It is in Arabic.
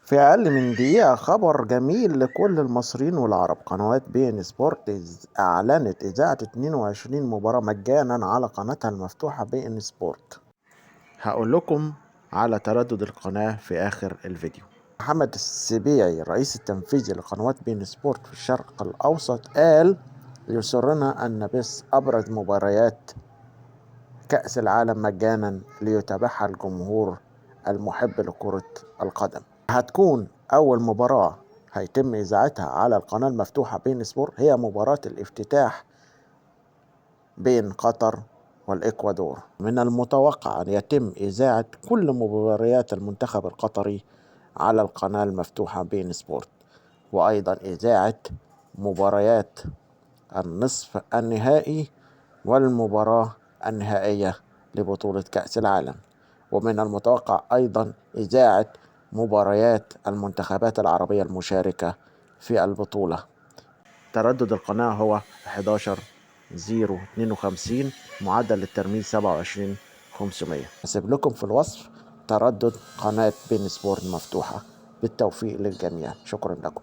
في أقل من دقيقة خبر جميل لكل المصريين والعرب. قنوات بي إن سبورت أعلنت إذاعة 22 مباراة مجانا على قناتها المفتوحة بي إن سبورت. هقول لكم على تردد القناة في آخر الفيديو. محمد السبيعي الرئيس التنفيذي لقنوات بي إن سبورت في الشرق الأوسط قال: يسرنا أن نبث أبرز مباريات كأس العالم مجانا ليتابعها الجمهور المحب لكرة القدم. هتكون أول مباراة هيتم إذاعتها على القناة المفتوحة بين سبور هي مباراة الافتتاح بين قطر والإكوادور. من المتوقع أن يتم إذاعة كل مباريات المنتخب القطري على القناة المفتوحة بين سبورت، وأيضا إذاعة مباريات النصف النهائي والمباراة النهائية لبطولة كأس العالم. ومن المتوقع أيضا إذاعة مباريات المنتخبات العربية المشاركة في البطولة. تردد القناة هو 11052، معدل الترميز 27500. هسيب لكم في الوصف تردد قناة بين سبورت مفتوحة. بالتوفيق للجميع، شكرا لكم.